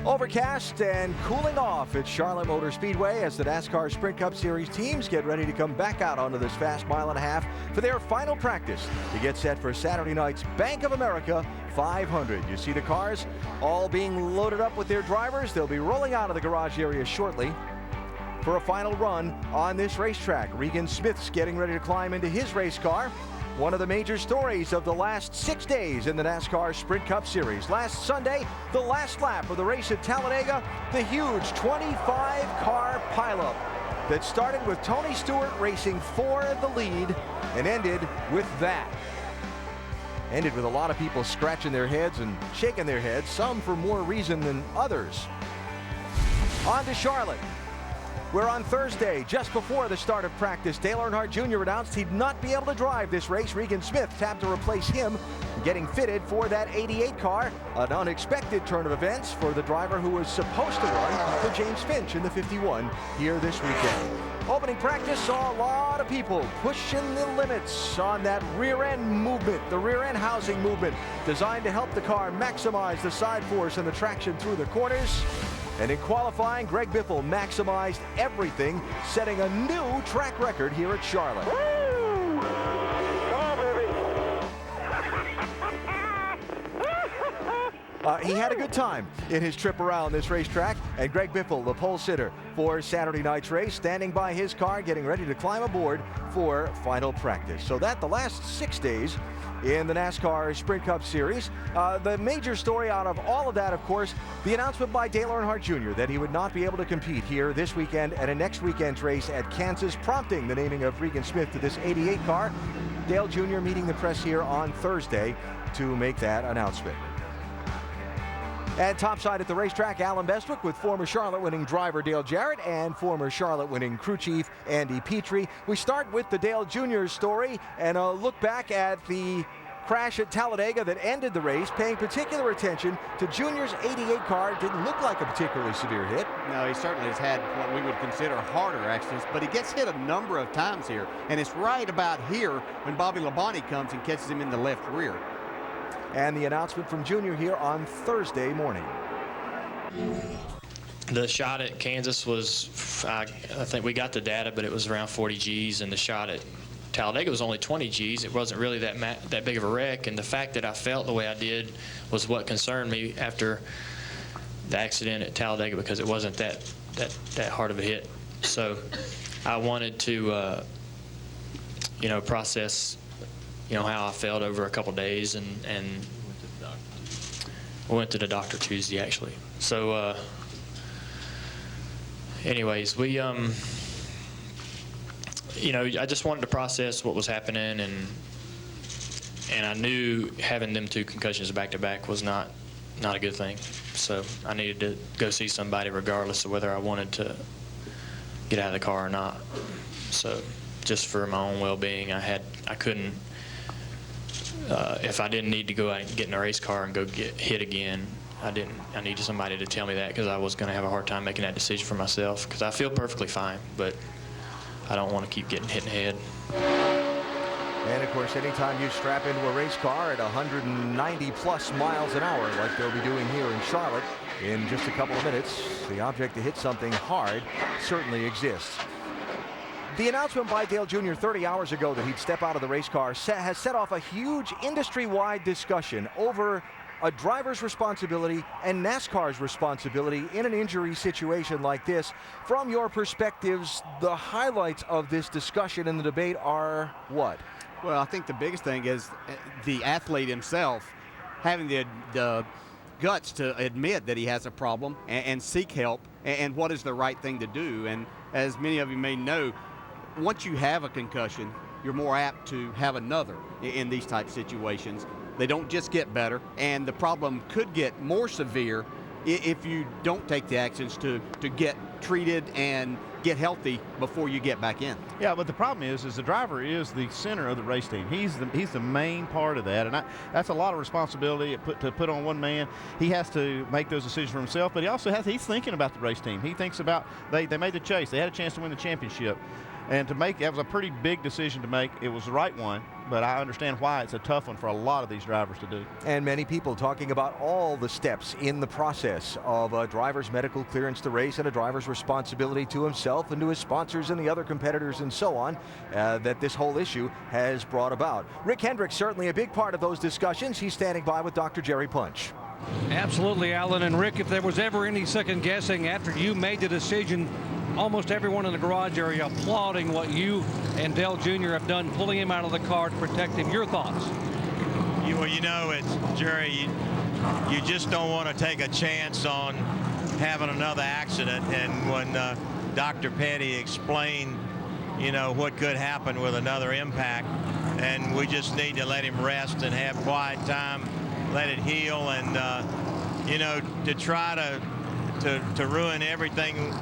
Overcast and cooling off at Charlotte Motor Speedway as the NASCAR Sprint Cup Series teams get ready to come back out onto this fast mile-and-a-half for their final practice to get set for Saturday night's Bank of America 500. You see the cars all being loaded up with their drivers. They'll be rolling out of the garage area shortly for a final run on this racetrack. Regan Smith's getting ready to climb into his race car. One of the major stories of the last 6 days in the NASCAR Sprint Cup Series. Last Sunday, the last lap of the race at Talladega, the huge 25-car pileup that started with Tony Stewart racing for the lead and ended with that. Ended with a lot of people scratching their heads and shaking their heads, some for more reason than others. On to Charlotte, where on Thursday, just before the start of practice, Dale Earnhardt Jr. announced he'd not be able to drive this race. Regan Smith tapped to replace him, getting fitted for that 88 car. An unexpected turn of events for the driver who was supposed to run for James Finch in the 51 here this weekend. Opening practice saw a lot of people pushing the limits on that rear end movement, the rear end housing movement, designed to help the car maximize the side force and the traction through the corners. And in qualifying, Greg Biffle maximized everything, setting a new track record here at Charlotte. Woo! Come on, baby. He had a good time in his trip around this racetrack, and Greg Biffle, the pole sitter for Saturday night's race, standing by his car, getting ready to climb aboard for final practice. So that the last 6 days in the NASCAR Sprint Cup Series. The major story out of all of that, of course, the announcement by Dale Earnhardt Jr. that he would not be able to compete here this weekend at a next weekend's race at Kansas, prompting the naming of Regan Smith to this 88 car. Dale Jr. meeting the press here on Thursday to make that announcement. And topside at the racetrack, Alan Bestwick with former Charlotte winning driver Dale Jarrett and former Charlotte winning crew chief Andy Petrie. We start with the Dale Jr. story and a look back at the crash at Talladega that ended the race, paying particular attention to Junior's 88 car. Didn't look like a particularly severe hit. No, he certainly has had what we would consider harder accidents, but he gets hit a number of times here, and it's right about here when Bobby Labonte comes and catches him in the left rear. And the announcement from Junior here on Thursday morning. The shot at Kansas was, I think we got the data, but it was around 40 G's, and the shot at Talladega was only 20 G's. It wasn't really that big of a wreck, and the fact that I felt the way I did was what concerned me after the accident at Talladega, because it wasn't that hard of a hit. So I wanted to, process how I felt over a couple days, and I went to the doctor Tuesday, actually. So anyways, we I just wanted to process what was happening, and I knew having them 2 concussions back to back was not a good thing. So I needed to go see somebody regardless of whether I wanted to get out of the car or not. So just for my own well-being, I couldn't, if I didn't need to go out and get in a race car and go get hit again, I needed somebody to tell me that, because I was going to have a hard time making that decision for myself, because I feel perfectly fine, but I don't want to keep getting hit in the head. And of course, anytime you strap into a race car at 190 plus miles an hour, like they'll be doing here in Charlotte in just a couple of minutes, the object to hit something hard certainly exists. The announcement by Dale Jr. 30 hours ago that he'd step out of the race car has set off a huge industry-wide discussion over a driver's responsibility and NASCAR's responsibility in an injury situation like this. From your perspectives, the highlights of this discussion and the debate are what? Well, I think the biggest thing is the athlete himself having the guts to admit that he has a problem and seek help, and what is the right thing to do. And as many of you may know, once you have a concussion, you're more apt to have another in these type situations. They don't just get better, and the problem could get more severe if you don't take the actions to get treated and get healthy before you get back in. Yeah, but the problem is the driver is the center of the race team. He's the main part of that, and that's a lot of responsibility to put on one man. He has to make those decisions for himself, but he also he's thinking about the race team. He thinks about they made the chase. They had a chance to win the championship. And that was a pretty big decision to make. It was the right one. but I understand why it's a tough one for a lot of these drivers to do. And many people talking about all the steps in the process of a driver's medical clearance to race and a driver's responsibility to himself and to his sponsors and the other competitors and so on that this whole issue has brought about. Rick Hendrick certainly a big part of those discussions. He's standing by with Dr. Jerry Punch. Absolutely, Alan. And Rick, if there was ever any second guessing after you made the decision, almost everyone in the garage area applauding what you and Dale Jr. have done, pulling him out of the car to protect him. Your thoughts? Well, you know, it's Jerry, you just don't want to take a chance on having another accident. And when Dr. Petty explained, you know, what could happen with another impact, and we just need to let him rest and have quiet time, let it heal, and you know, to try to ruin everything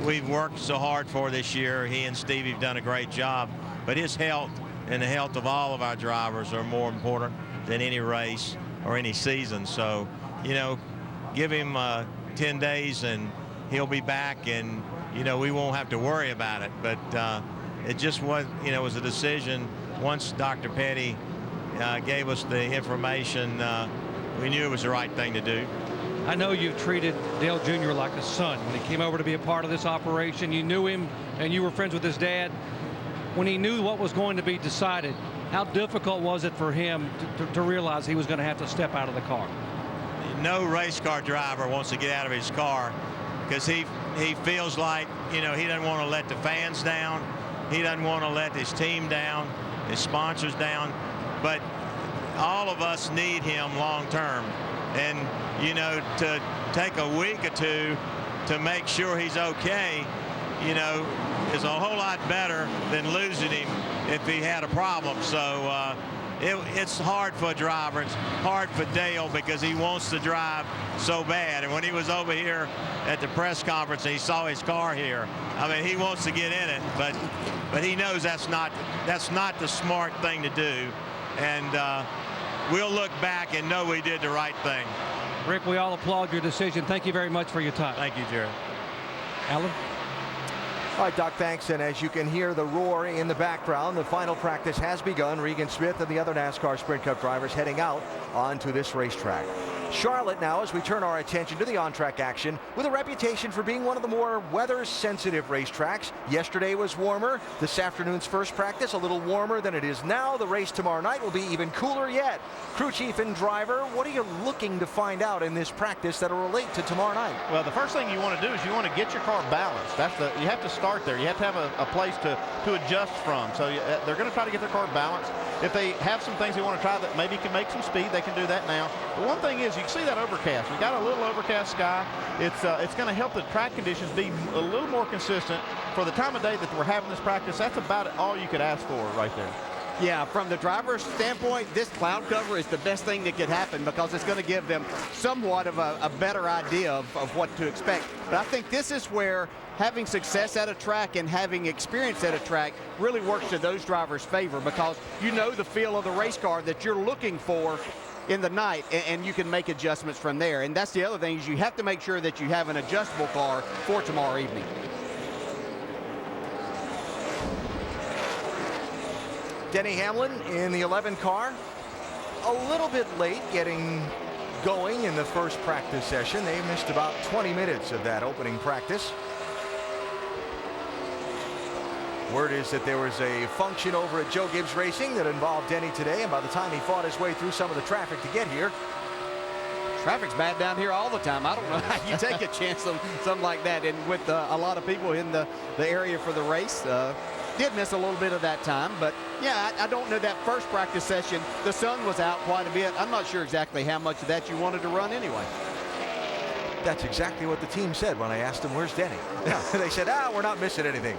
we've worked so hard for this year. He and Stevie have done a great job, but his health and the health of all of our drivers are more important than any race or any season. So, you know, give him 10 days and he'll be back, and you know, we won't have to worry about it. But it just was, you know, it was a decision. Once Dr. Petty gave us the information, we knew it was the right thing to do. I know you've treated Dale Jr. like a son. When he came over to be a part of this operation, you knew him and you were friends with his dad. When he knew what was going to be decided, how difficult was it for him to realize he was going to have to step out of the car? No race car driver wants to get out of his car because he feels like, you know, he doesn't want to let the fans down. He doesn't want to let his team down, his sponsors down. But all of us need him long term. And, you know, to take a week or two to make sure he's okay, you know, is a whole lot better than losing him if he had a problem. So it's hard for a driver. It's hard for Dale because he wants to drive so bad. And when he was over here at the press conference and he saw his car here, I mean, he wants to get in it, but he knows that's not the smart thing to do. And we'll look back and know we did the right thing. Rick, we all applaud your decision. Thank you very much for your time. Thank you, Jerry. Alan? All right, Doc, thanks. And as you can hear the roar in the background, the final practice has begun. Regan Smith and the other NASCAR Sprint Cup drivers heading out onto this racetrack. Charlotte now, as we turn our attention to the on-track action, with a reputation for being one of the more weather-sensitive racetracks. Yesterday was warmer. This afternoon's first practice a little warmer than it is now. The race tomorrow night will be even cooler yet. Crew chief and driver, what are you looking to find out in this practice that'll relate to tomorrow night? Well, the first thing you want to do is you want to get your car balanced. You have to start there. You have to have a place to adjust from. So they're going to try to get their car balanced. If they have some things they want to try that maybe can make some speed, they can do that now. But one thing is, you can see that overcast. We got a little overcast sky. It's going to help the track conditions be a little more consistent for the time of day that we're having this practice. That's about all you could ask for right there. Yeah, from the driver's standpoint, this cloud cover is the best thing that could happen because it's going to give them somewhat of a better idea of what to expect. But I think this is where having success at a track and having experience at a track really works to those drivers' favor because you know the feel of the race car that you're looking for in the night, and you can make adjustments from there. And that's the other thing is you have to make sure that you have an adjustable car for tomorrow evening. Denny Hamlin in the 11 car, a little bit late getting going in the first practice session. They missed about 20 minutes of that opening practice. Word is that there was a function over at Joe Gibbs Racing that involved Denny today, and by the time he fought his way through some of the traffic to get here. Traffic's bad down here all the time. I don't know how you take a chance on something like that. And with a lot of people in the area for the race, did miss a little bit of that time. But yeah, I don't know that first practice session. The sun was out quite a bit. I'm not sure exactly how much of that you wanted to run anyway. That's exactly what the team said when I asked them, where's Denny? Yeah. They said, we're not missing anything.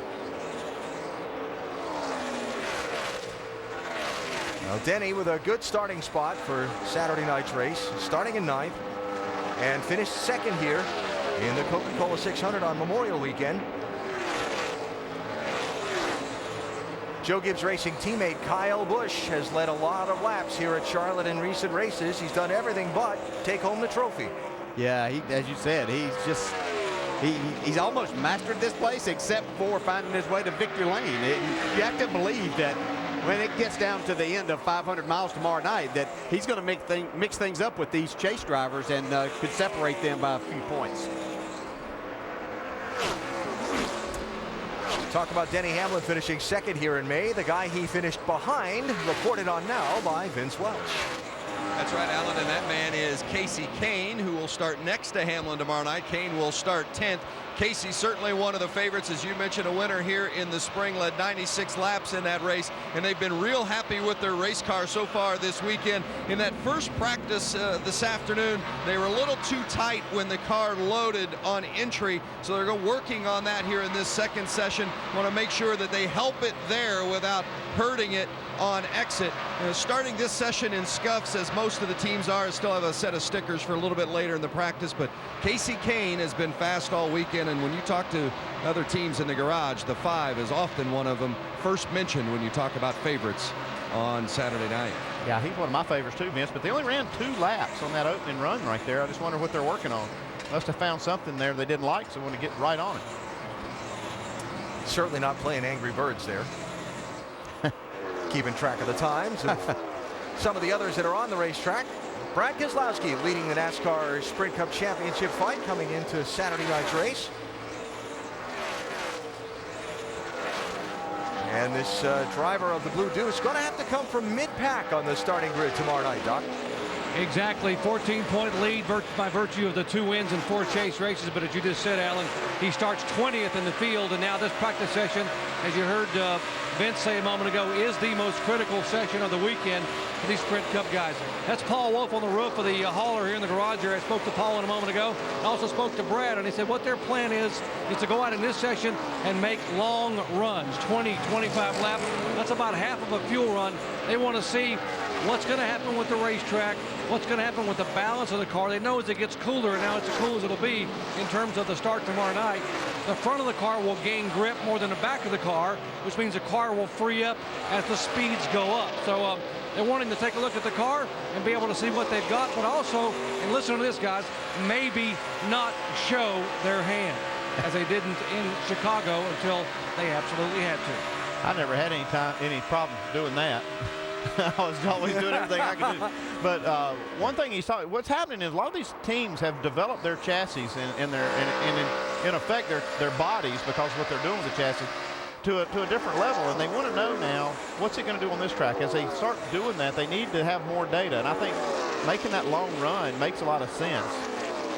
Well, Denny with a good starting spot for Saturday night's race, starting in 9th and finished second here in the Coca-Cola 600 on Memorial Weekend. Joe Gibbs Racing teammate Kyle Busch has led a lot of laps here at Charlotte in recent races. He's done everything but take home the trophy. Yeah, as you said, he's almost mastered this place except for finding his way to victory lane. You have to believe that when it gets down to the end of 500 miles tomorrow night, that he's going to mix things up with these chase drivers and could separate them by a few points. Talk about Denny Hamlin finishing second here in May. The guy he finished behind, reported on now by Vince Welch. That's right, Alan, and that man is Casey Kane, who will start next to Hamlin tomorrow night. Kane will start 10th. Casey certainly one of the favorites, as you mentioned, a winner here in the spring, led 96 laps in that race, and they've been real happy with their race car so far this weekend. In that first practice this afternoon, they were a little too tight when the car loaded on entry, so they're working on that here in this second session. Want to make sure that they help it there without hurting it on exit. Starting this session in scuffs, as most of the teams are, still have a set of stickers for a little bit later in the practice, but Casey Kane has been fast all weekend, and when you talk to other teams in the garage, the 5 is often one of them first mentioned when you talk about favorites on Saturday night. Yeah, he's one of my favorites too, Vince, but they only ran 2 laps on that opening run right there. I just wonder what they're working on. Must have found something there they didn't like, so want to get right on it. Certainly not playing Angry Birds there. Keeping track of the times of some of the others that are on the racetrack. Brad Keselowski leading the NASCAR Sprint Cup Championship fight coming into Saturday night's race. And this driver of the Blue Deuce is going to have to come from mid-pack on the starting grid tomorrow night, Doc. Exactly, 14-point lead by virtue of the 2 wins and 4 chase races. But as you just said, Alan, he starts 20th in the field, and now this practice session, as you heard Vince say a moment ago, is the most critical session of the weekend for these Sprint Cup guys. That's Paul Wolf on the roof of the hauler here in the garage here. I spoke to Paul a moment ago. I also spoke to Brad, and he said what their plan is to go out in this session and make long runs, 20, 25 laps. That's about half of a fuel run. They want to see what's going to happen with the racetrack, what's going to happen with the balance of the car. They know as it gets cooler, and now it's as cool as it'll be in terms of the start tomorrow night, the front of the car will gain grip more than the back of the car, which means the car will free up as the speeds go up. So they're wanting to take a look at the car and be able to see what they've got, but also, and listen to this, guys, maybe not show their hand as they didn't in Chicago until they absolutely had to. I never had any problems doing that. I was always doing everything I could do. But one thing he's talking, what's happening is a lot of these teams have developed their chassis and in effect their bodies, because of what they're doing with the chassis, to a different level, and they want to know now what's it going to do on this track. As they start doing that, they need to have more data, and I think making that long run makes a lot of sense.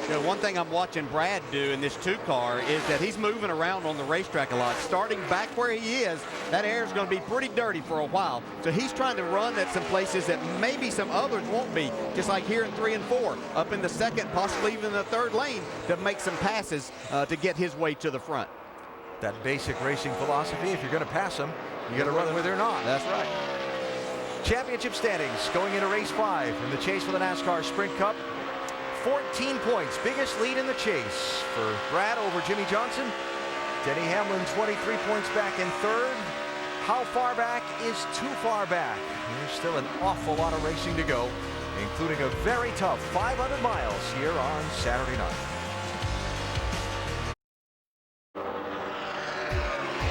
You know, one thing I'm watching Brad do in this 2 car is that he's moving around on the racetrack a lot. Starting back where he is, that air is going to be pretty dirty for a while. So he's trying to run at some places that maybe some others won't be, just like here in 3 and 4, up in the 2nd, possibly even the 3rd lane, to make some passes to get his way to the front. That basic racing philosophy, if you're going to pass them, you got to run with it or not. That's right. Championship standings going into race 5 in the chase for the NASCAR Sprint Cup. 14 points, biggest lead in the chase for Brad over Jimmy Johnson. Denny Hamlin 23 points back in 3rd. How far back is too far back? There's still an awful lot of racing to go, including a very tough 500 miles here on Saturday night.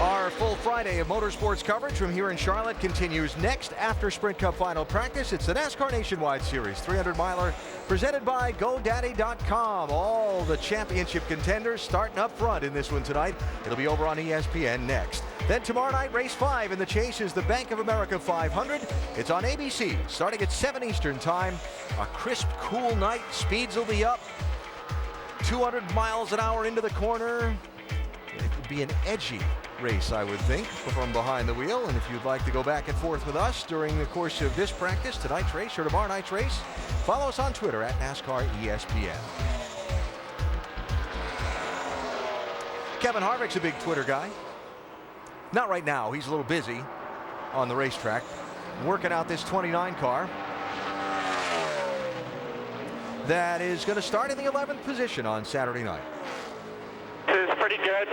Our full Friday of motorsports coverage from here in Charlotte continues next after Sprint Cup final practice. It's the NASCAR Nationwide Series 300-miler presented by GoDaddy.com. All the championship contenders starting up front in this one tonight. It'll be over on ESPN next. Then tomorrow night, race 5 in the chase is the Bank of America 500. It's on ABC starting at 7 Eastern time. A crisp, cool night. Speeds will be up. 200 miles an hour into the corner. It would be an edgy race, I would think, from behind the wheel. And if you'd like to go back and forth with us during the course of this practice, tonight's race or tomorrow night's race, follow us on Twitter at NASCAR ESPN. Kevin Harvick's a big Twitter guy. Not right now. He's a little busy on the racetrack working out this 29 car that is going to start in the 11th position on Saturday night. This is pretty good.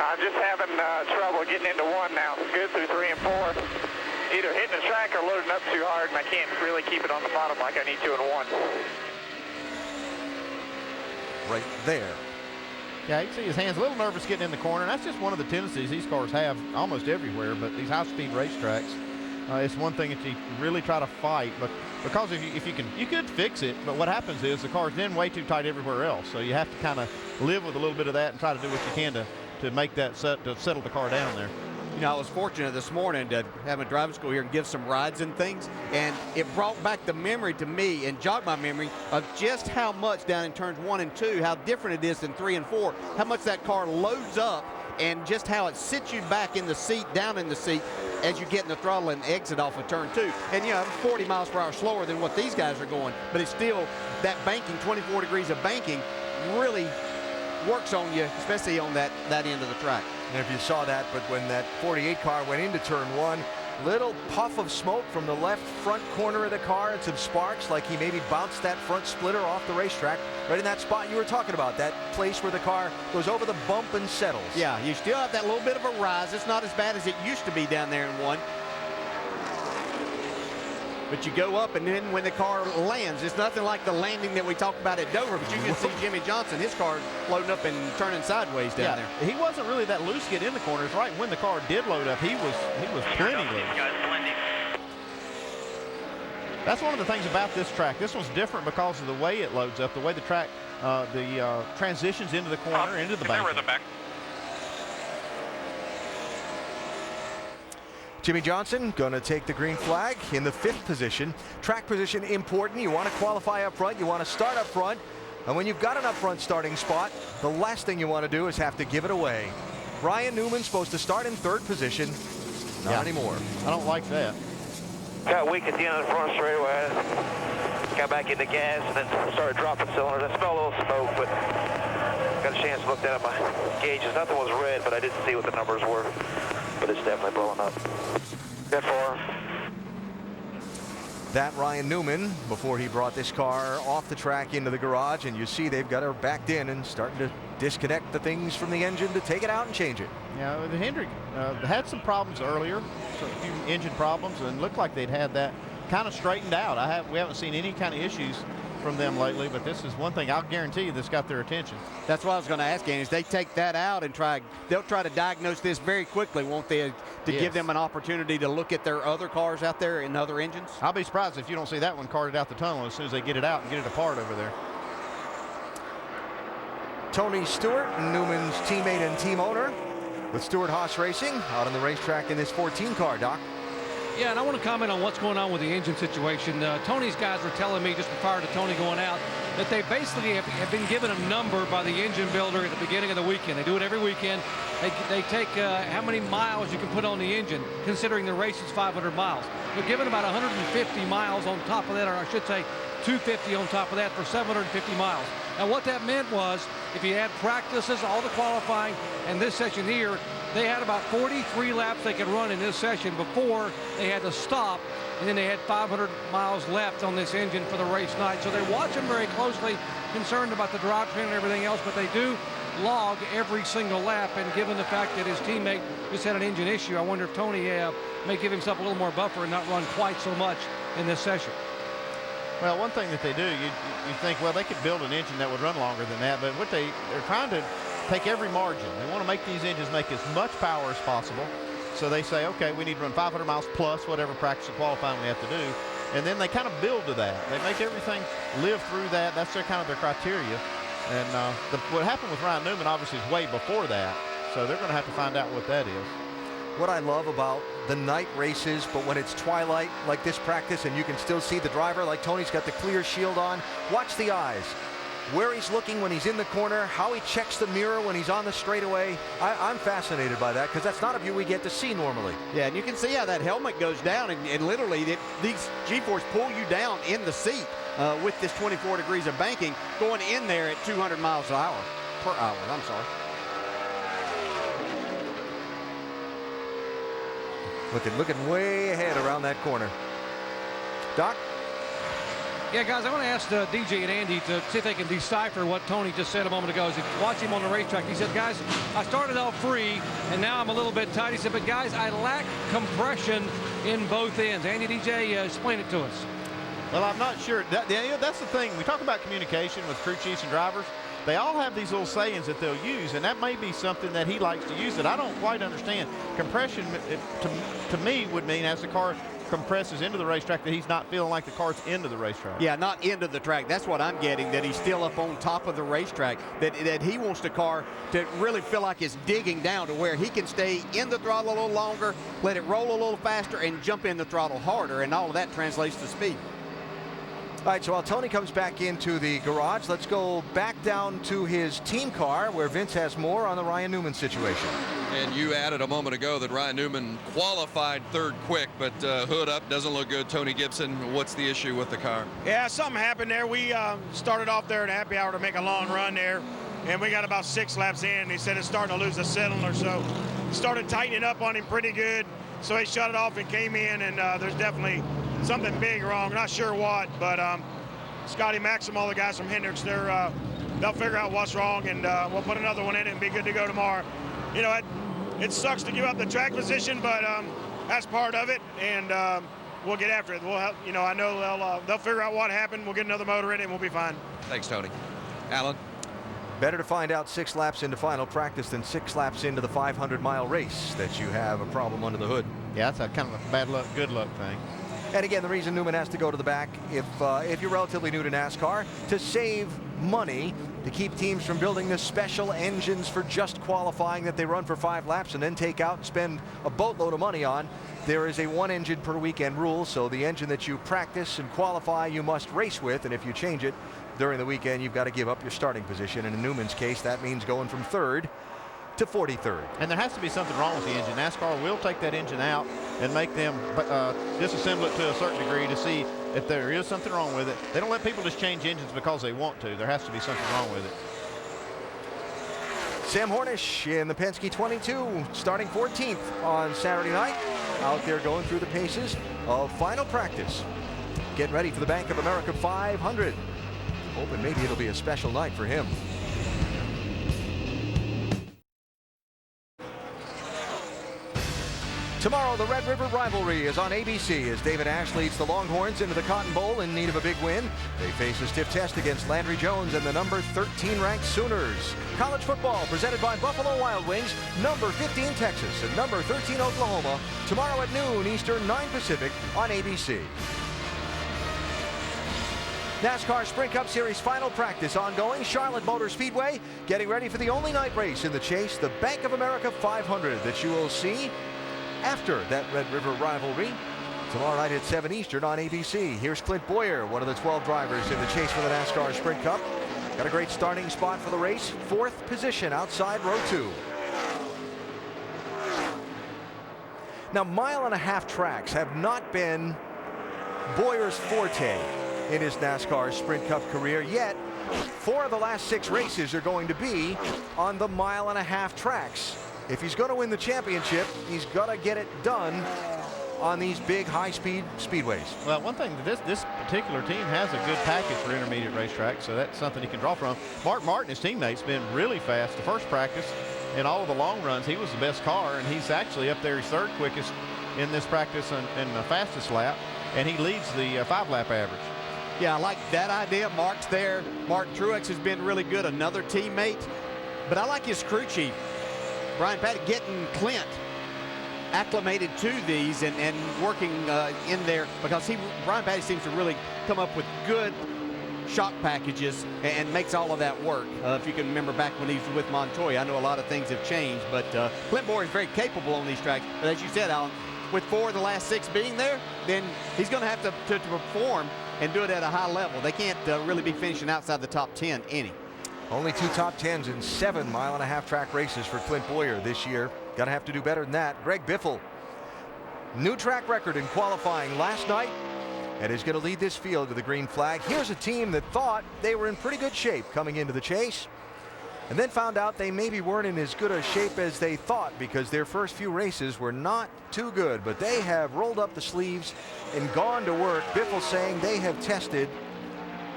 I'm just having trouble getting into 1 now. Good through 3 and 4. Either hitting the track or loading up too hard, and I can't really keep it on the bottom like I need to in 1. Right there. Yeah, you can see his hands a little nervous getting in the corner, and that's just one of the tendencies these cars have almost everywhere, but these high-speed racetracks, it's one thing that you really try to fight, but because if you can, you could fix it. But what happens is the car's then way too tight everywhere else. So you have to kind of live with a little bit of that and try to do what you can to make that to settle the car down there. You know, I was fortunate this morning to have a driving school here and give some rides and things, and it brought back the memory to me and jogged my memory of just how much down in turns 1 and 2, how different it is than 3 and 4, how much that car loads up, and just how it sits you back in the seat, down in the seat, as you get in the throttle and exit off of turn 2. And, you know, I'm 40 miles per hour slower than what these guys are going, but it's still that banking, 24 degrees of banking, really works on you, especially on that end of the track. And if you saw that, but when that 48 car went into turn 1, little puff of smoke from the left front corner of the car and some sparks, like he maybe bounced that front splitter off the racetrack right in that spot you were talking about, that place where the car goes over the bump and settles. Yeah, you still have that little bit of a rise. It's not as bad as it used to be down there in 1. But you go up, and then when the car lands, it's nothing like the landing that we talked about at Dover, but you can see Jimmy Johnson, his car loading up and turning sideways down there. He wasn't really that loose getting in the corners. Right when the car did load up, he was plenty loose. That's one of the things about this track. This one's different because of the way it loads up, the way the track, transitions into the corner, into the bank. Jimmy Johnson going to take the green flag in the 5th position. Track position important. You want to qualify up front. You want to start up front. And when you've got an up front starting spot, the last thing you want to do is have to give it away. Ryan Newman supposed to start in 3rd position. Not anymore. I don't like that. Got weak at the end of the front straightaway. Got back into gas and then started dropping cylinders. I smelled a little smoke, but got a chance to look down at my gauges. Nothing was red, but I didn't see what the numbers were. But it's definitely blowing up. Good for That Ryan Newman before he brought this car off the track into the garage, and you see they've got her backed in and starting to disconnect the things from the engine to take it out and change it. Yeah, the Hendrick had some problems earlier, so a few engine problems, and looked like they'd had that kind of straightened out. We haven't seen any kind of issues from them lately, but this is one thing I'll guarantee you that's got their attention. That's what I was going to ask, Andy, is they take that out and they'll try to diagnose this very quickly, won't they, to give them an opportunity to look at their other cars out there and other engines? I'll be surprised if you don't see that one carted out the tunnel as soon as they get it out and get it apart over there. Tony Stewart, Newman's teammate and team owner with Stewart Haas Racing out on the racetrack in this 14 car, Doc. Yeah, and I want to comment on what's going on with the engine situation. Tony's guys were telling me just prior to Tony going out that they basically have been given a number by the engine builder at the beginning of the weekend. They do it every weekend. They take how many miles you can put on the engine, considering the race is 500 miles. They're given about 150 miles on top of that, or I should say 250 on top of that for 750 miles. Now, what that meant was if you had practices, all the qualifying, and this session here, they had about 43 laps they could run in this session before they had to stop, and then they had 500 miles left on this engine for the race night. So they're watching very closely, concerned about the drivetrain and everything else, but they do log every single lap, and given the fact that his teammate just had an engine issue, I wonder if Tony may give himself a little more buffer and not run quite so much in this session. Well, one thing that they do, you think, well, they could build an engine that would run longer than that, but they're trying to take every margin. They want to make these engines make as much power as possible. So they say, okay, we need to run 500 miles plus whatever practice and qualifying we have to do. And then they kind of build to that. They make everything live through that. That's their criteria. And what happened with Ryan Newman obviously is way before that. So they're going to have to find out what that is. What I love about the night races, but when it's twilight like this practice and you can still see the driver, like Tony's got the clear shield on, watch the eyes. Where he's looking when he's in the corner, how he checks the mirror when he's on the straightaway. I'm fascinated by that because that's not a view we get to see normally. Yeah, and you can see how that helmet goes down, and literally these G-force pull you down in the seat with this 24 degrees of banking going in there at 200 miles per hour. I'm sorry. Looking way ahead around that corner. Doc? Yeah, guys, I want to ask DJ and Andy to see if they can decipher what Tony just said a moment ago. As he watched him on the racetrack, he said, guys, I started out free, and now I'm a little bit tight. He said, but guys, I lack compression in both ends. Andy, DJ, explain it to us. Well, I'm not sure. That's the thing. We talk about communication with crew chiefs and drivers. They all have these little sayings that they'll use, and that may be something that he likes to use that I don't quite understand. Compression, to me, would mean as the car compresses into the racetrack that he's not feeling like the car's into the racetrack. Yeah, not into the track. That's what I'm getting, that he's still up on top of the racetrack, that he wants the car to really feel like it's digging down to where he can stay in the throttle a little longer, let it roll a little faster, and jump in the throttle harder, and all of that translates to speed. All right, so while Tony comes back into the garage, let's go back down to his team car where Vince has more on the Ryan Newman situation. And you added a moment ago that Ryan Newman qualified third quick, but hood up, doesn't look good. Tony Gibson, what's the issue with the car? Yeah, something happened there. We started off there at happy hour to make a long run there, and we got about 6 laps in. He said it's starting to lose the cylinder, so he started tightening up on him pretty good. So he shut it off and came in, and there's definitely something big wrong. Not sure what, but Scotty Maxim, all the guys from Hendricks, they'll figure out what's wrong, and we'll put another one in it and be good to go tomorrow. You know, it sucks to give up the track position, but that's part of it, and we'll get after it. We'll help, you know, I know they'll figure out what happened. We'll get another motor in it, and we'll be fine. Thanks, Tony. Alan? Better to find out 6 laps into final practice than 6 laps into the 500-mile race that you have a problem under the hood. Yeah, that's a kind of a bad luck, good luck thing. And again, the reason Newman has to go to the back, if you're relatively new to NASCAR, to save money, to keep teams from building the special engines for just qualifying that they run for 5 laps and then take out and spend a boatload of money on. There is a 1 engine per weekend rule, so the engine that you practice and qualify you must race with, and if you change it during the weekend, you've got to give up your starting position. And in Newman's case, that means going from 3rd to 43rd. And there has to be something wrong with the engine. NASCAR will take that engine out and make them disassemble it to a certain degree to see if there is something wrong with it. They don't let people just change engines because they want to. There has to be something wrong with it. Sam Hornish in the Penske 22, starting 14th on Saturday night, out there going through the paces of final practice. Getting ready for the Bank of America 500. Hoping maybe it'll be a special night for him. Tomorrow, the Red River Rivalry is on ABC as David Ash leads the Longhorns into the Cotton Bowl in need of a big win. They face a stiff test against Landry Jones and the number 13 ranked Sooners. College football presented by Buffalo Wild Wings, number 15 Texas and number 13 Oklahoma. Tomorrow at noon Eastern, 9 Pacific on ABC. NASCAR Sprint Cup Series final practice ongoing. Charlotte Motor Speedway getting ready for the only night race in the chase, the Bank of America 500 that you will see after that Red River Rivalry tomorrow night at 7 Eastern on ABC. Here's Clint Boyer, one of the 12 drivers in the chase for the NASCAR Sprint Cup. Got a great starting spot for the race, 4th position outside row 2. Now, 1.5-mile tracks have not been Boyer's forte in his NASCAR Sprint Cup career, yet 4 of the last 6 races are going to be on the 1.5-mile tracks. If he's going to win the championship, he's got to get it done on these big high-speed speedways. Well, one thing, this particular team has a good package for intermediate racetracks, so that's something he can draw from. Mark Martin, his teammate's been really fast. The first practice, in all of the long runs, he was the best car, and he's actually up there. He's 3rd quickest in this practice and the fastest lap, and he leads the 5-lap average. Yeah, I like that idea. Mark's there. Mark Truex has been really good, another teammate. But I like his crew chief, Brian Patty, getting Clint acclimated to these and working in there, because Brian Patty seems to really come up with good shock packages and makes all of that work. If you can remember back when he was with Montoya, I know a lot of things have changed, but Clint Boyer is very capable on these tracks. But as you said, Alan, with 4 of the last 6 being there, then he's going to have to perform and do it at a high level. They can't really be finishing outside the top 10 any. Only 2 top 10s in 7 1.5-mile track races for Clint Boyer this year. Got to have to do better than that. Greg Biffle, new track record in qualifying last night, and is going to lead this field to the green flag. Here's a team that thought they were in pretty good shape coming into the chase, and then found out they maybe weren't in as good a shape as they thought, because their first few races were not too good, but they have rolled up the sleeves and gone to work. Biffle saying they have tested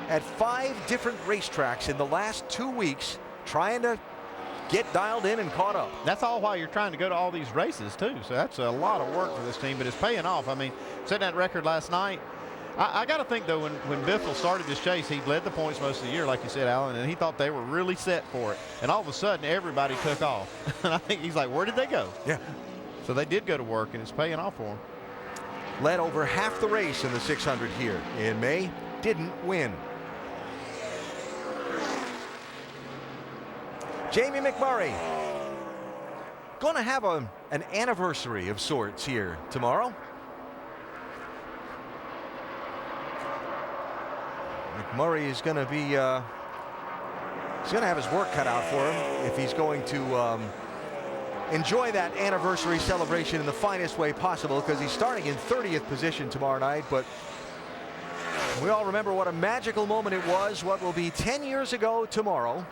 at 5 different racetracks in the last 2 weeks, trying to get dialed in and caught up. That's all while you're trying to go to all these races too, so that's a lot of work for this team, but it's paying off. I mean, setting that record last night, I got to think though, when Biffle started this chase, he led the points most of the year, like you said, Alan, and he thought they were really set for it, and all of a sudden everybody took off. And I think he's like, where did they go? Yeah. So they did go to work, and it's paying off for them. led over half the race in the 600 here in May, didn't win. Jamie McMurray going to have an anniversary of sorts here tomorrow. McMurray is going to be he's going to have his work cut out for him if he's going to enjoy that anniversary celebration in the finest way possible, because he's starting in 30th position tomorrow night. But we all remember what a magical moment it was, what will be 10 years ago tomorrow,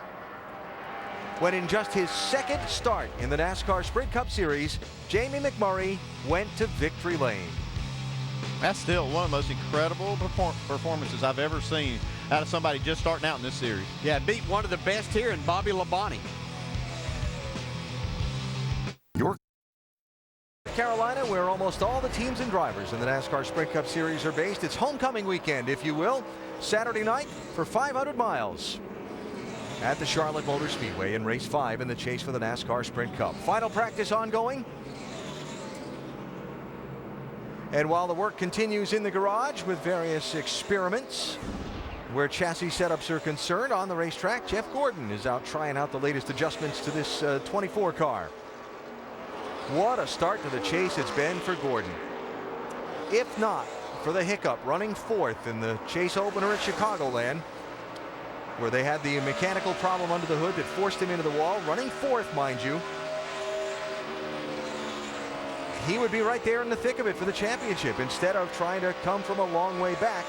when in just his second start in the NASCAR Sprint Cup Series, Jamie McMurray went to victory lane. That's still one of the most incredible performances I've ever seen out of somebody just starting out in this series. Yeah, beat one of the best here in Bobby Labonte. North Carolina, where almost all the teams and drivers in the NASCAR Sprint Cup Series are based. It's homecoming weekend, if you will. Saturday night for 500 miles at the Charlotte Motor Speedway in race 5 in the chase for the NASCAR Sprint Cup. Final practice ongoing. And while the work continues in the garage with various experiments where chassis setups are concerned, on the racetrack, Jeff Gordon is out trying out the latest adjustments to this 24 car. What a start to the chase it's been for Gordon. If not for the hiccup running 4th in the chase opener at Chicagoland, where they had the mechanical problem under the hood that forced him into the wall, running 4th, mind you, he would be right there in the thick of it for the championship, instead of trying to come from a long way back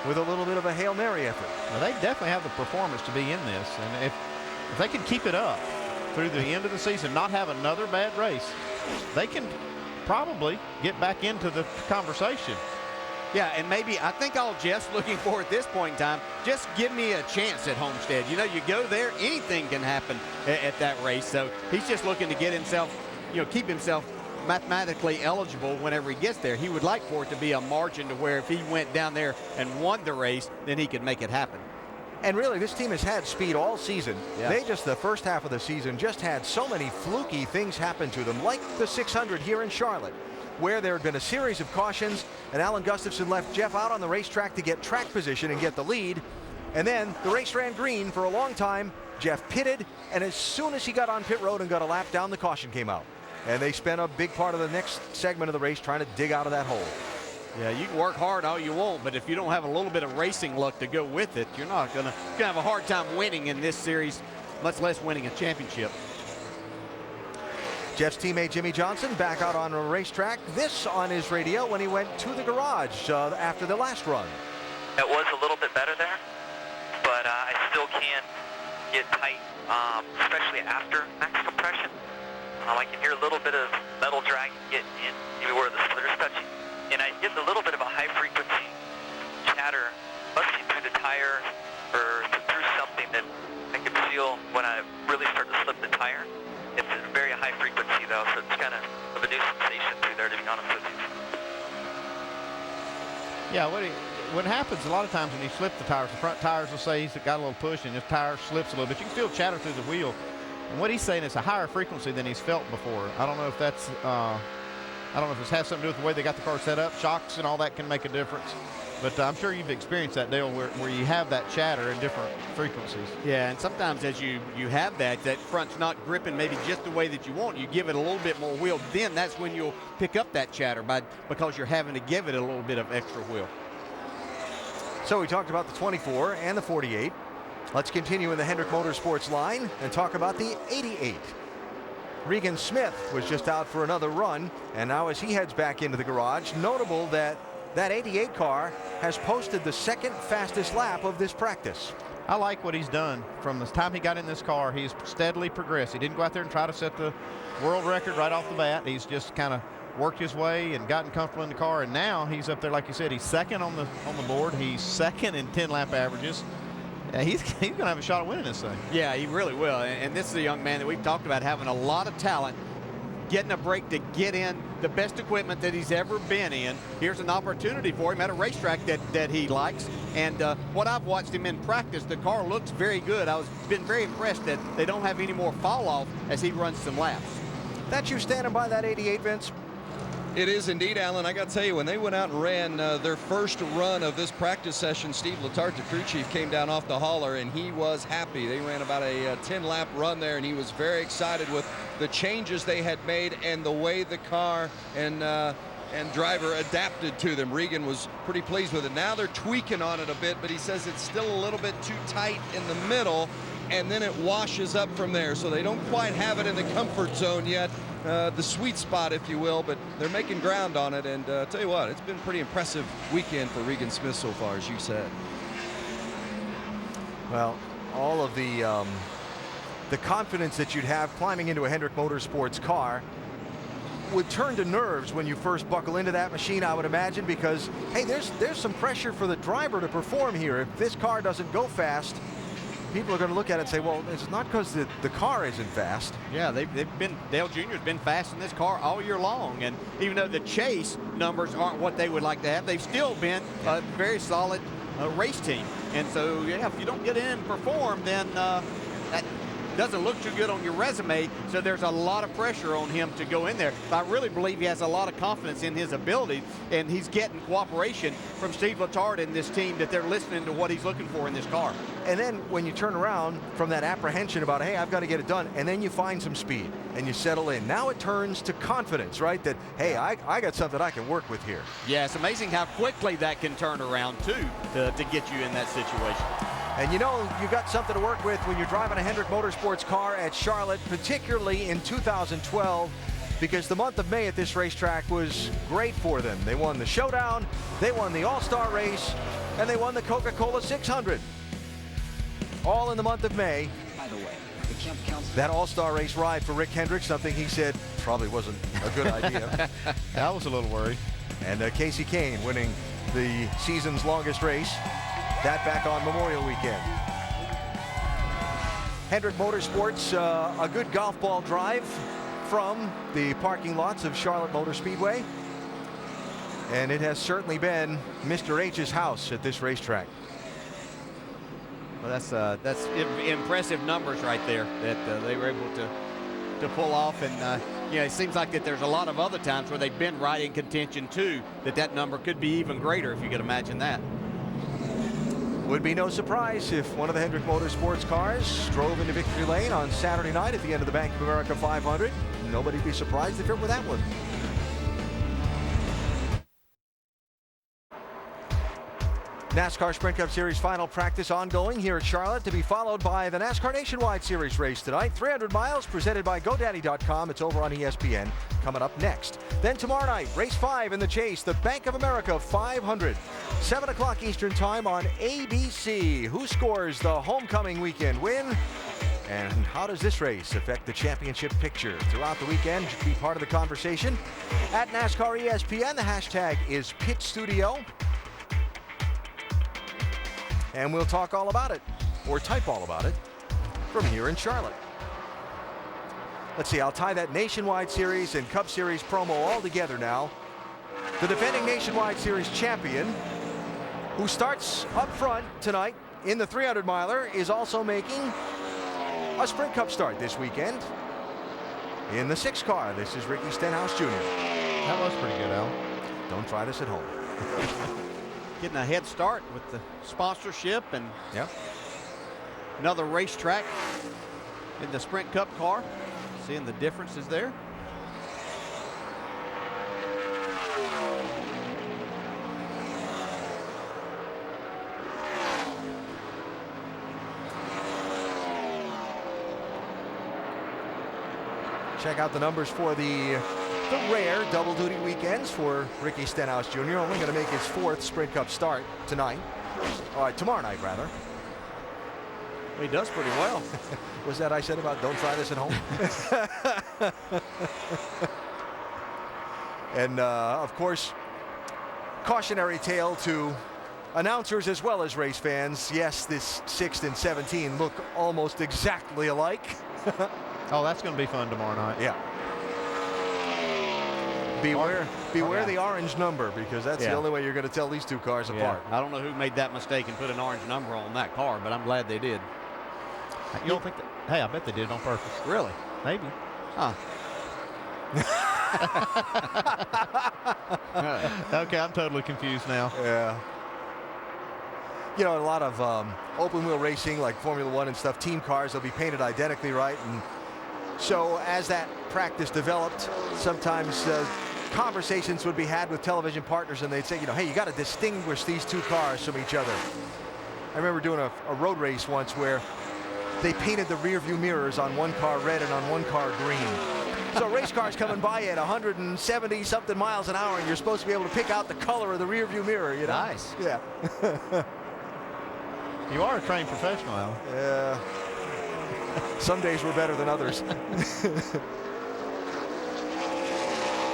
with a little bit of a Hail Mary effort. Well, they definitely have the performance to be in this, and if they can keep it up through the end of the season, not have another bad race, they can probably get back into the conversation. Yeah, and maybe, I think all Jeff's looking for at this point in time, just give me a chance at Homestead. You know, you go there, anything can happen at that race. So he's just looking to get himself, you know, keep himself mathematically eligible whenever he gets there. He would like for it to be a margin to where if he went down there and won the race, then he could make it happen. And really, this team has had speed all season. Yeah. They just, the first half of the season, just had so many fluky things happen to them, like the 600 here in Charlotte, where there had been a series of cautions, and Alan Gustafson left Jeff out on the racetrack to get track position and get the lead. And then the race ran green for a long time. Jeff pitted, and as soon as he got on pit road and got a lap down, the caution came out. And they spent a big part of the next segment of the race trying to dig out of that hole. Yeah, you can work hard all you want, but if you don't have a little bit of racing luck to go with it, you're not gonna have a hard time winning in this series, much less winning a championship. Jeff's teammate Jimmy Johnson back out on a racetrack. This on his radio when he went to the garage after the last run. It was a little bit better there, but I still can't get tight, especially after max compression. I can hear a little bit of metal dragging getting in, maybe where the splitter's touching. And I get a little bit of a high frequency chatter, must be through the tire or through something that I can feel when I really start to slip the tire. It's a very high frequency though, so it's kind of a new sensation through there, to be honest with you. Yeah, what happens a lot of times when you slip the tires, the front tires will say he's got a little push and his tire slips a little bit. You can feel chatter through the wheel. And what he's saying is a higher frequency than he's felt before. I don't know if that's, I don't know if it has something to do with the way they got the car set up. Shocks and all that can make a difference. But I'm sure you've experienced that, Dale, where you have that chatter in different frequencies. Yeah, and sometimes as you have that front's not gripping maybe just the way that you want, you give it a little bit more wheel, then that's when you'll pick up that chatter because you're having to give it a little bit of extra wheel. So we talked about the 24 and the 48. Let's continue in the Hendrick Motorsports line and talk about the 88. Regan Smith was just out for another run, and now as he heads back into the garage, notable that 88 car has posted the second fastest lap of this practice. I like what he's done from the time he got in this car. He's steadily progressed. He didn't go out there and try to set the world record right off the bat. He's just kind of worked his way and gotten comfortable in the car, and now he's up there, like you said, he's second on the board. He's second in 10 lap averages. He's going to have a shot at winning this thing. Yeah, he really will. And this is a young man that we've talked about having a lot of talent, getting a break to get in the best equipment that he's ever been in. Here's an opportunity for him at a racetrack that he likes. And what I've watched him in practice, the car looks very good. I've been very impressed that they don't have any more fall off as he runs some laps. That's you standing by that 88, Vince? It is indeed, Alan. I got to tell you, when they went out and ran their first run of this practice session, Steve Letarte, the crew chief, came down off the hauler, and he was happy. They ran about a 10-lap run there, and he was very excited with the changes they had made and the way the car and driver adapted to them. Regan was pretty pleased with it. Now they're tweaking on it a bit, but he says it's still a little bit too tight in the middle, and then it washes up from there. So they don't quite have it in the comfort zone yet, the sweet spot, if you will, but they're making ground on it. And tell you what, it's been a pretty impressive weekend for Regan Smith so far, as you said. Well, all of the confidence that you'd have climbing into a Hendrick Motorsports car would turn to nerves when you first buckle into that machine, I would imagine, because, hey, there's some pressure for the driver to perform here. If this car doesn't go fast, people are going to look at it and say, well, it's not because the car isn't fast. Yeah, Dale Jr.'s been fast in this car all year long, and even though the chase numbers aren't what they would like to have, they've still been a very solid race team. And so, yeah, if you don't get in and perform, then that doesn't look too good on your resume, so there's a lot of pressure on him to go in there. But I really believe he has a lot of confidence in his ability, and he's getting cooperation from Steve Letarte and this team, that they're listening to what he's looking for in this car. And then when you turn around from that apprehension about, hey, I've got to get it done, and then you find some speed and you settle in. Now it turns to confidence, right? That, hey, I got something I can work with here. Yeah, it's amazing how quickly that can turn around, too, to get you in that situation. And you know, you got something to work with when you're driving a Hendrick Motorsports car at Charlotte, particularly in 2012, because the month of May at this racetrack was great for them. They won the Showdown, they won the All-Star race, and they won the Coca-Cola 600. All in the month of May. By the way, the camp counts. That All-Star race ride for Rick Hendrick, something he said probably wasn't a good idea. I was a little worried. And Kasey Kahne winning the season's longest race. That back on Memorial Weekend. Hendrick Motorsports, a good golf ball drive from the parking lots of Charlotte Motor Speedway. And it has certainly been Mr. H's house at this racetrack. Well, that's impressive numbers right there that they were able to pull off. And you know, it seems like that there's a lot of other times where they've been right in contention too, that number could be even greater, if you could imagine that. Would be no surprise if one of the Hendrick Motorsports cars drove into victory lane on Saturday night at the end of the Bank of America 500. Nobody'd be surprised if it were that one. NASCAR Sprint Cup Series final practice ongoing here at Charlotte, to be followed by the NASCAR Nationwide Series race tonight. 300 miles presented by GoDaddy.com. It's over on ESPN coming up next. Then tomorrow night, race 5 in the chase, the Bank of America 500. 7 o'clock Eastern time on ABC. Who scores the homecoming weekend win? And how does this race affect the championship picture throughout the weekend? You can be part of the conversation. At NASCAR ESPN, the hashtag is Pit Studio. And we'll talk all about it, or type all about it, from here in Charlotte. Let's see, I'll tie that Nationwide Series and Cup Series promo all together now. The defending Nationwide Series champion, who starts up front tonight in the 300-miler, is also making a Sprint Cup start this weekend in the 6th car. This is Ricky Stenhouse Jr. That was pretty good, Al. Don't try this at home. Getting a head start with the sponsorship and another racetrack in the Sprint Cup car. Seeing the differences there. Check out the numbers for the rare double-duty weekends for Ricky Stenhouse Jr. Only going to make his 4th Sprint Cup start tonight. All right, tomorrow night, rather. Well, he does pretty well. Was that I said about don't try this at home? And, of course, cautionary tale to announcers as well as race fans. Yes, this 6th and 17 look almost exactly alike. Oh, that's going to be fun tomorrow night. Yeah. Beware the orange number, because that's the only way you're going to tell these two cars apart. I don't know who made that mistake and put an orange number on that car, but I'm glad they did. You don't think that? Hey, I bet they did it on purpose. Really? Maybe. Huh. Okay, I'm totally confused now. Yeah. You know, a lot of open wheel racing, like Formula One and stuff, team cars, they'll be painted identically, right? And so as that practice developed, sometimes conversations would be had with television partners, and they'd say, you know, hey, you got to distinguish these two cars from each other. I remember doing a road race once where they painted the rear view mirrors on one car red and on one car green. So race cars coming by at 170 something miles an hour, and you're supposed to be able to pick out the color of the rear view mirror, you know? Nice. Yeah. You are a trained professional, Alan. Yeah. Some days we're better than others.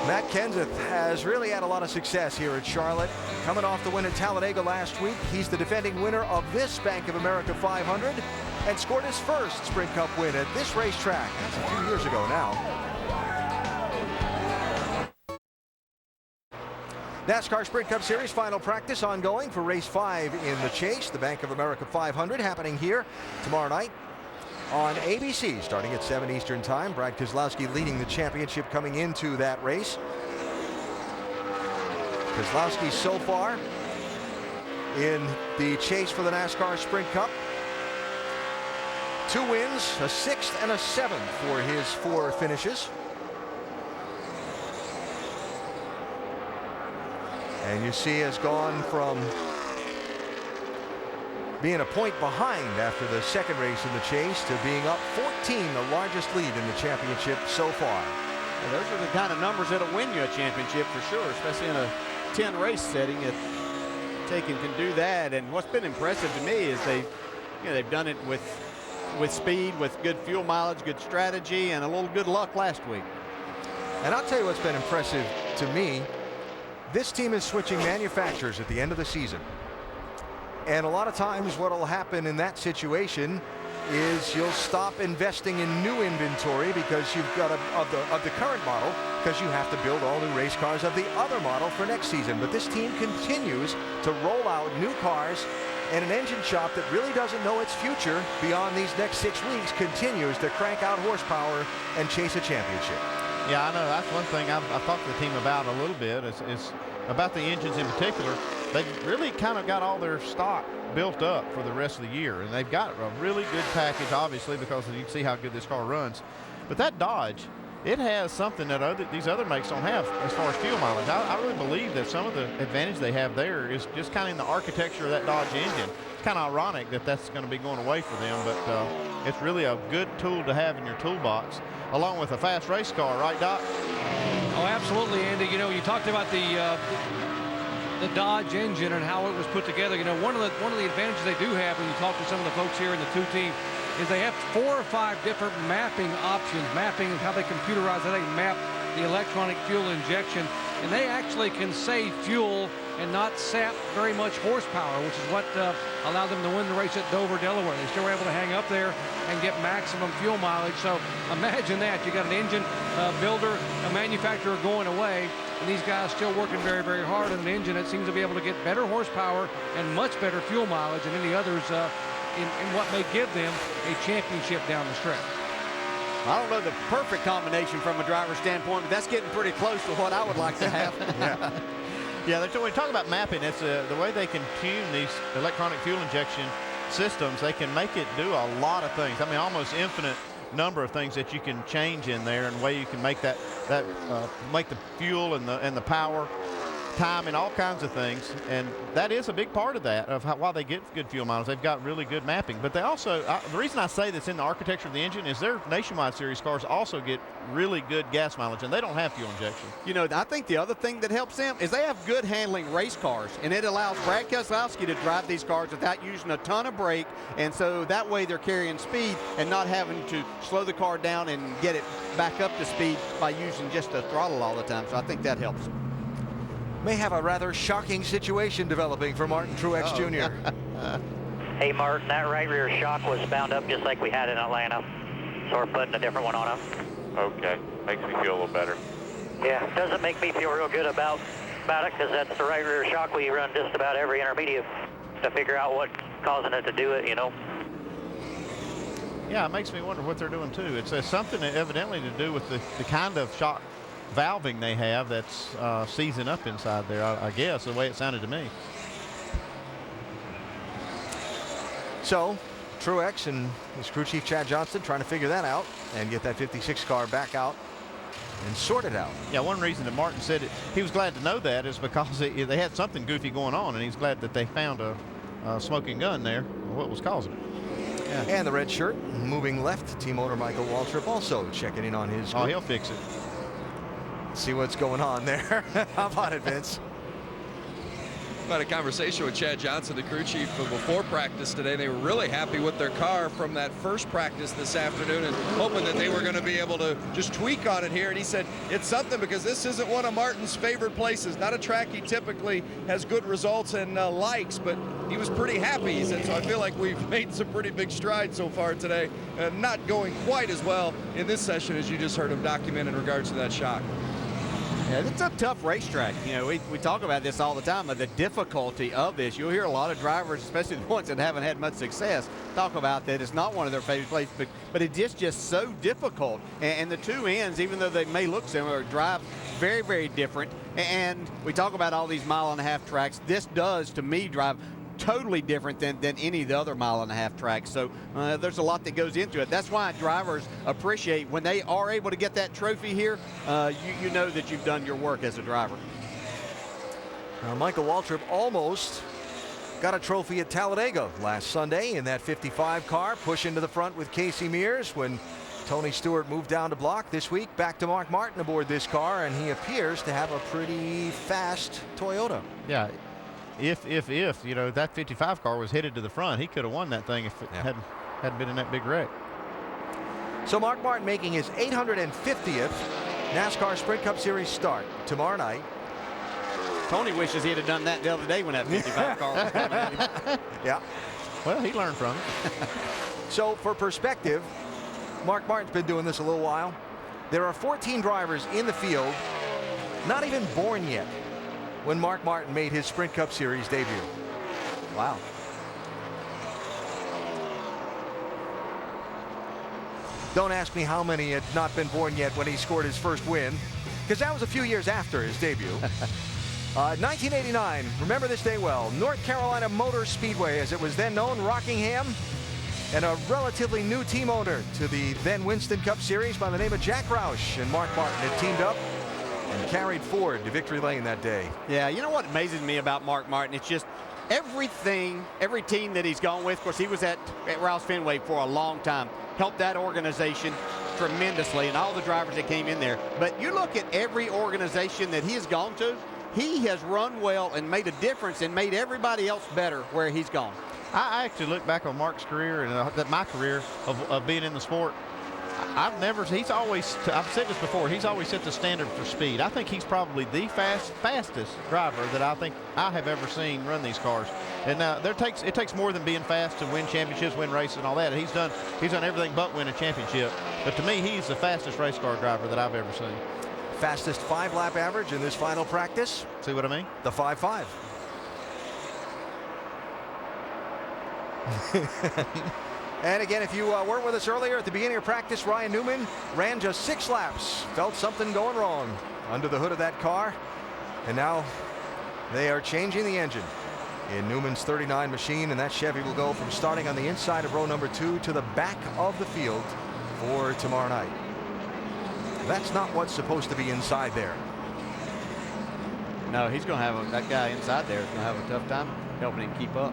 Matt Kenseth has really had a lot of success here at Charlotte. Coming off the win at Talladega last week, he's the defending winner of this Bank of America 500 and scored his first Sprint Cup win at this racetrack. That's a few years ago now. NASCAR Sprint Cup Series final practice ongoing for race 5 in the chase. The Bank of America 500 happening here tomorrow night on ABC starting at 7 Eastern time. Brad Keselowski leading the championship coming into that race. Keselowski so far in the chase for the NASCAR Sprint Cup. 2 wins, a 6th and a 7th for his 4 finishes. And you see has gone from being a point behind after the second race in the chase to being up 14, the largest lead in the championship so far. Well, those are the kind of numbers that'll win you a championship for sure, especially in a 10 race setting. If Taken can do that, and what's been impressive to me is they've done it with speed, with good fuel mileage, good strategy, and a little good luck last week. And I'll tell you what's been impressive to me. This team is switching manufacturers at the end of the season. And a lot of times what will happen in that situation is you'll stop investing in new inventory because you've got of the current model, because you have to build all new race cars of the other model for next season. But this team continues to roll out new cars, and an engine shop that really doesn't know its future beyond these next 6 weeks continues to crank out horsepower and chase a championship. Yeah, I know. That's one thing I've talked to the team about a little bit is about the engines in particular. They've really kind of got all their stock built up for the rest of the year, and they've got a really good package, obviously, because you can see how good this car runs. But that Dodge, it has something that these other makes don't have as far as fuel mileage. I really believe that some of the advantage they have there is just kind of in the architecture of that Dodge engine. It's kind of ironic that that's going to be going away for them, but it's really a good tool to have in your toolbox, along with a fast race car, right, Doc? Oh, absolutely, Andy. You know, you talked about the Dodge engine and how it was put together. You know, one of the advantages they do have when you talk to some of the folks here in the 2 team is they have 4 or 5 different mapping options. Mapping is how they computerize, how they map the electronic fuel injection, and they actually can save fuel and not sap very much horsepower, which is what allowed them to win the race at Dover, Delaware. They still were able to hang up there and get maximum fuel mileage. So imagine that. You got an engine builder, a manufacturer going away, and these guys still working very, very hard on an engine that seems to be able to get better horsepower and much better fuel mileage than any others in what may give them a championship down the stretch. I don't know the perfect combination from a driver's standpoint, but that's getting pretty close to what I would like to have. Yeah, when we talk about mapping, it's the way they can tune these electronic fuel injection systems. They can make it do a lot of things. I mean, almost infinite number of things that you can change in there, and the way you can make make the fuel and the power, time, and all kinds of things. And that is a big part of that, of why they get good fuel mileage. They've got really good mapping. But they also, the reason I say that's in the architecture of the engine is their Nationwide Series cars also get really good gas mileage, and they don't have fuel injection. You know, I think the other thing that helps them is they have good handling race cars, and it allows Brad Keselowski to drive these cars without using a ton of brake, and so that way they're carrying speed and not having to slow the car down and get it back up to speed by using just the throttle all the time. So I think that helps. May have a rather shocking situation developing for Martin Truex Jr. Hey, Martin, that right rear shock was bound up just like we had in Atlanta. So we're putting a different one on him. Okay, makes me feel a little better. Yeah, doesn't make me feel real good about it, because that's the right rear shock we run just about every intermediate to figure out what's causing it to do it, you know. Yeah, it makes me wonder what they're doing too. It's something evidently to do with the kind of shock valving they have that's seizing up inside there, I guess, the way it sounded to me. So Truex and his crew chief Chad Johnston trying to figure that out and get that 56 car back out and sort it out. Yeah, one reason that Martin said he was glad to know that is because they had something goofy going on, and he's glad that they found a smoking gun there, what was causing it. Yeah. And the red shirt moving left, team owner Michael Waltrip also checking in on his group. Oh, he'll fix it. See what's going on there. How about it, Vince? I had a conversation with Chad Johnson, the crew chief, before practice today. They were really happy with their car from that first practice this afternoon and hoping that they were going to be able to just tweak on it here. And he said it's something because this isn't one of Martin's favorite places. Not a track he typically has good results and likes, but he was pretty happy. He said, so I feel like we've made some pretty big strides so far today. Not going quite as well in this session as you just heard him document in regards to that shock. Yeah, it's a tough racetrack. You know, we talk about this all the time, of the difficulty of this. You'll hear a lot of drivers, especially the ones that haven't had much success, talk about that it's not one of their favorite places, but it's just so difficult. And the two ends, even though they may look similar, drive very, very different. And we talk about all these mile-and-a-half tracks. This does, to me, drive totally different than any of the other mile-and-a-half tracks. So there's a lot that goes into it. That's why drivers appreciate when they are able to get that trophy here. You know that you've done your work as a driver. Michael Waltrip almost got a trophy at Talladega last Sunday in that 55 car, push into the front with Casey Mears when Tony Stewart moved down to block. This week back to Mark Martin aboard this car, and he appears to have a pretty fast Toyota. Yeah. If you know, that 55 car was headed to the front, he could have won that thing if it hadn't been in that big wreck. So Mark Martin making his 850th NASCAR Sprint Cup Series start tomorrow night. Tony wishes he'd have done that the other day when that 55 car was coming at him. Yeah. Well, he learned from it. So for perspective, Mark Martin's been doing this a little while. There are 14 drivers in the field, not even born yet, when Mark Martin made his Sprint Cup Series debut. Wow. Don't ask me how many had not been born yet when he scored his first win, because that was a few years after his debut. 1989, remember this day well, North Carolina Motor Speedway, as it was then known, Rockingham, and a relatively new team owner to the then Winston Cup Series by the name of Jack Roush and Mark Martin had teamed up and carried Ford to victory lane that day. Yeah, you know what amazes me about Mark Martin? It's just everything, every team that he's gone with. Of course, he was at Roush Fenway for a long time, helped that organization tremendously and all the drivers that came in there. But you look at every organization that he has gone to, he has run well and made a difference and made everybody else better where he's gone. I actually look back on Mark's career and my career of being in the sport. He's always, I've said this before, he's always set the standard for speed. I think he's probably the fastest driver that I think I have ever seen run these cars. And now it takes more than being fast to win championships, win races and all that. He's done everything but win a championship. But to me, he's the fastest race car driver that I've ever seen. Fastest 5-lap average in this final practice. See what I mean? The 5.5. And again, if you weren't with us earlier at the beginning of practice, Ryan Newman ran just 6 laps. Felt something going wrong under the hood of that car. And now they are changing the engine in Newman's 39 machine, and that Chevy will go from starting on the inside of row number 2 to the back of the field for tomorrow night. That's not what's supposed to be inside there. No, he's going to have that guy inside there is going to have a tough time helping him keep up.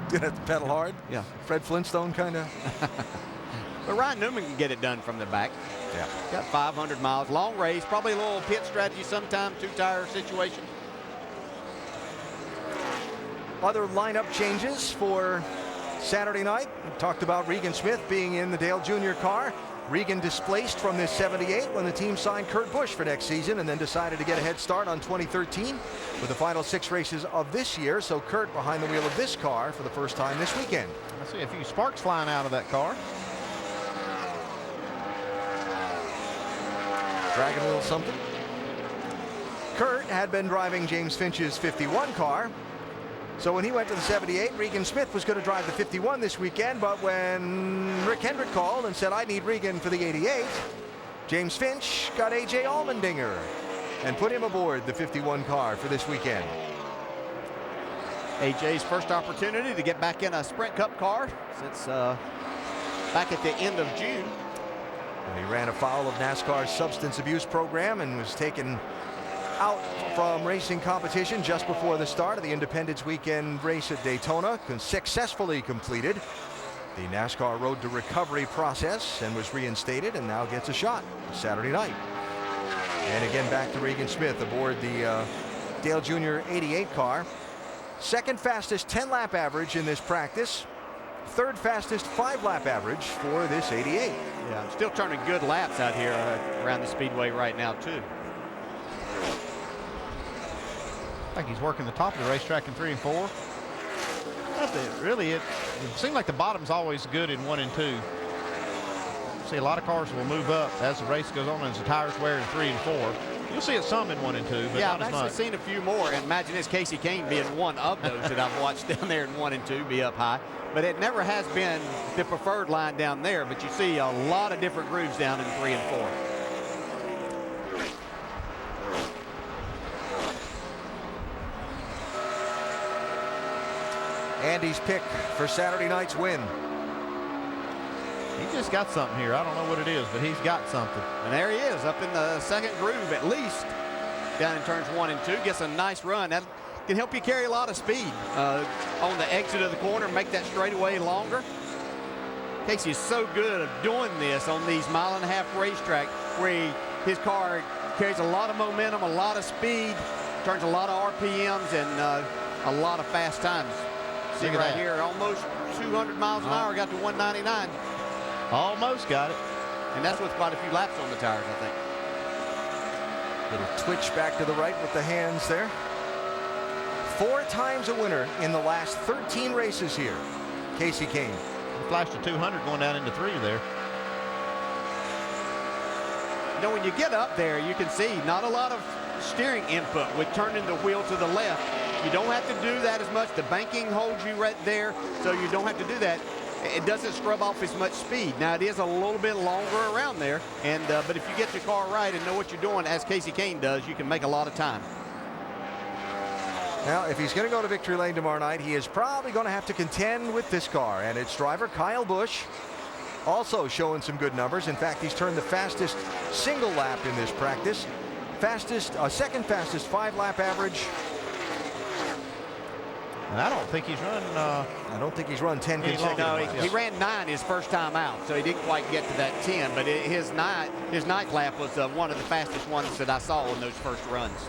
Gonna have to pedal hard. Yeah. Fred Flintstone kind of. But Ryan Newman can get it done from the back. Yeah. Got 500 miles, long race, probably a little pit strategy sometime, 2-tire situation. Other lineup changes for Saturday night. We talked about Regan Smith being in the Dale Jr. car. Regan displaced from this 78 when the team signed Kurt Busch for next season and then decided to get a head start on 2013 with the final 6 races of this year. So Kurt behind the wheel of this car for the first time this weekend. I see a few sparks flying out of that car. Dragging a little something. Kurt had been driving James Finch's 51 car. So when he went to the 78, Regan Smith was going to drive the 51 this weekend, but when Rick Hendrick called and said, I need Regan for the 88, James Finch got A.J. Allmendinger and put him aboard the 51 car for this weekend. AJ's first opportunity to get back in a Sprint Cup car since back at the end of June. And he ran afoul of NASCAR's substance abuse program and was taken out from racing competition just before the start of the Independence Weekend race at Daytona. Successfully completed the NASCAR Road to Recovery process and was reinstated, and now gets a shot Saturday night. And again, back to Regan Smith aboard the Dale Jr. 88 car. Second fastest 10-lap average in this practice. Third fastest 5-lap average for this 88. Yeah, still turning good laps out here around the speedway right now too. I think he's working the top of the racetrack in 3 and 4. Really, it seems like the bottom's always good in 1 and 2. See, a lot of cars will move up as the race goes on and as the tires wear in 3 and 4. You'll see it some in 1 and 2, but yeah, not I've as actually much. seen a few more, and imagine this Kasey Kahne being one of those that I've watched down there in 1 and 2 be up high. But it never has been the preferred line down there, but you see a lot of different grooves down in 3 and 4. Andy's pick for Saturday night's win. He just got something here. I don't know what it is, but he's got something. And there he is, up in the second groove at least, down in turns 1 and 2. Gets a nice run. That can help you carry a lot of speed on the exit of the corner, make that straightaway longer. Kasey is so good at doing this on these mile-and-a-half racetrack where his car carries a lot of momentum, a lot of speed, turns a lot of RPMs, and a lot of fast times. See right here, almost 200 miles an hour, got to 199. Almost got it. And that's with quite a few laps on the tires, I think. Little twitch back to the right with the hands there. 4 times a winner in the last 13 races here. Kasey Kahne. He flashed a 200 going down into 3 there. You know, when you get up there, you can see not a lot of steering input with turning the wheel to the left. You don't have to do that as much. The banking holds you right there, so you don't have to do that. It doesn't scrub off as much speed. Now, it is a little bit longer around there, and but if you get your car right and know what you're doing, as Kasey Kahne does, you can make a lot of time. Now, if he's going to go to victory lane tomorrow night, he is probably going to have to contend with this car and its driver, Kyle Busch, also showing some good numbers. In fact, he's turned the fastest single lap in this practice. Second fastest 5-lap average. And I don't think he's run. I don't think he's run 10 consecutive laps. No, he ran 9 his first time out, so he didn't quite get to that 10. But his ninth lap was one of the fastest ones that I saw in those first runs.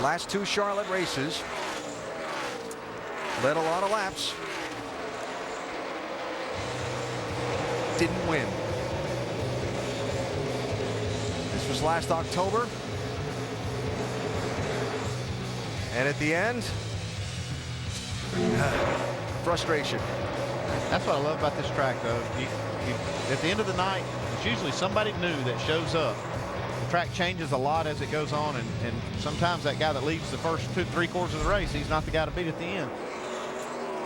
Last 2 Charlotte races, led a lot of laps. Didn't win. This was last October. And at the end, frustration. That's what I love about this track, though. At the end of the night, it's usually somebody new that shows up. The track changes a lot as it goes on, and sometimes that guy that leads the first 2-3 quarters of the race, he's not the guy to beat at the end.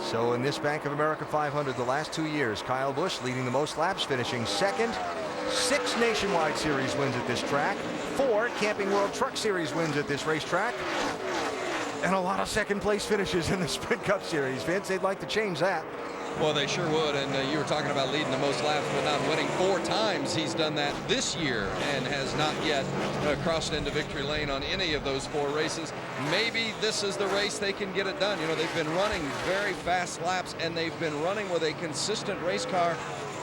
So in this Bank of America 500, the last 2 years, Kyle Busch leading the most laps, finishing second. 6 Nationwide Series wins at this track. 4 Camping World Truck Series wins at this racetrack. And a lot of second place finishes in the Sprint Cup Series. Vince, they'd like to change that. Well, they sure would, and you were talking about leading the most laps but not winning. 4 times he's done that this year and has not yet crossed into victory lane on any of those 4 races. Maybe this is the race they can get it done. You know, they've been running very fast laps, and they've been running with a consistent race car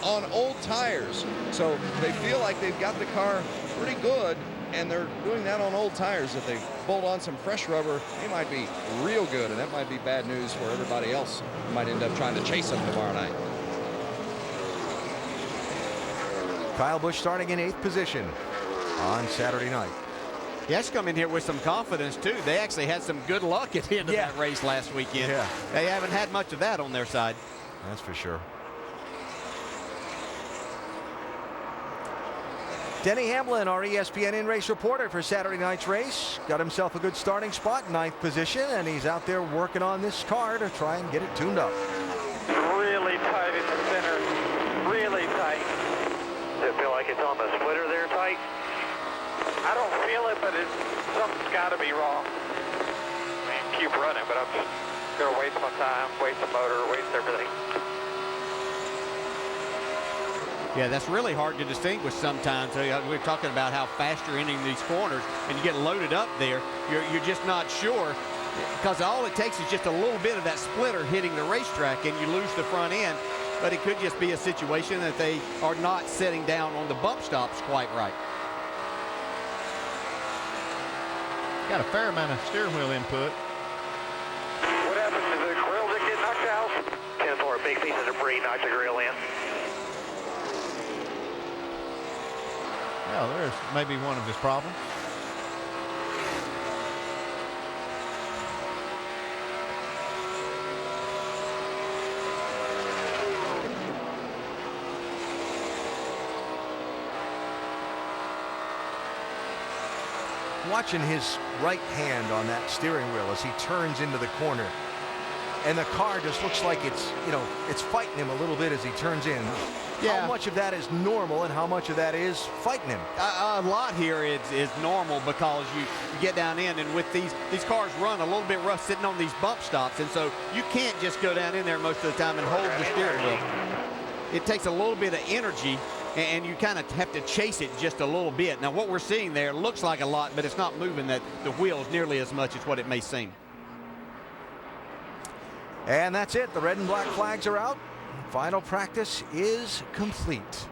on old tires. So they feel like they've got the car pretty good, and they're doing that on old tires. If they bolt on some fresh rubber, they might be real good, and that might be bad news for everybody else who might end up trying to chase them tomorrow night. Kyle Busch starting in 8th position on Saturday night. He has come in here with some confidence, too. They actually had some good luck at the end of that race last weekend. Yeah. They haven't had much of that on their side. That's for sure. Denny Hamlin, our ESPN in-race reporter for Saturday night's race, got himself a good starting spot, 9th position, and he's out there working on this car to try and get it tuned up. Really tight in the center, really tight. Does it feel like it's on the splitter there tight? I don't feel it, but something's got to be wrong. I mean, keep running, but I'm just going to waste my time, waste the motor, waste everything. Yeah, that's really hard to distinguish sometimes. We're talking about how fast you're entering these corners, and you get loaded up there. You're just not sure, because all it takes is just a little bit of that splitter hitting the racetrack, and you lose the front end. But it could just be a situation that they are not setting down on the bump stops quite right. Got a fair amount of steering wheel input. What happened to the grill that get knocked out? 10-4, a big piece of debris knocked the grill in. Well, there's maybe one of his problems. Watching his right hand on that steering wheel as he turns into the corner. And the car just looks like it's, it's fighting him a little bit as he turns in. Yeah. How much of that is normal and how much of that is fighting him? A lot here is normal, because you get down in, and with these cars run a little bit rough sitting on these bump stops, and so you can't just go down in there most of the time and hold the steering wheel. It takes a little bit of energy, and you kind of have to chase it just a little bit. Now what we're seeing there looks like a lot, but it's not moving the wheels nearly as much as what it may seem. And that's it. The red and black flags are out. Final practice is complete.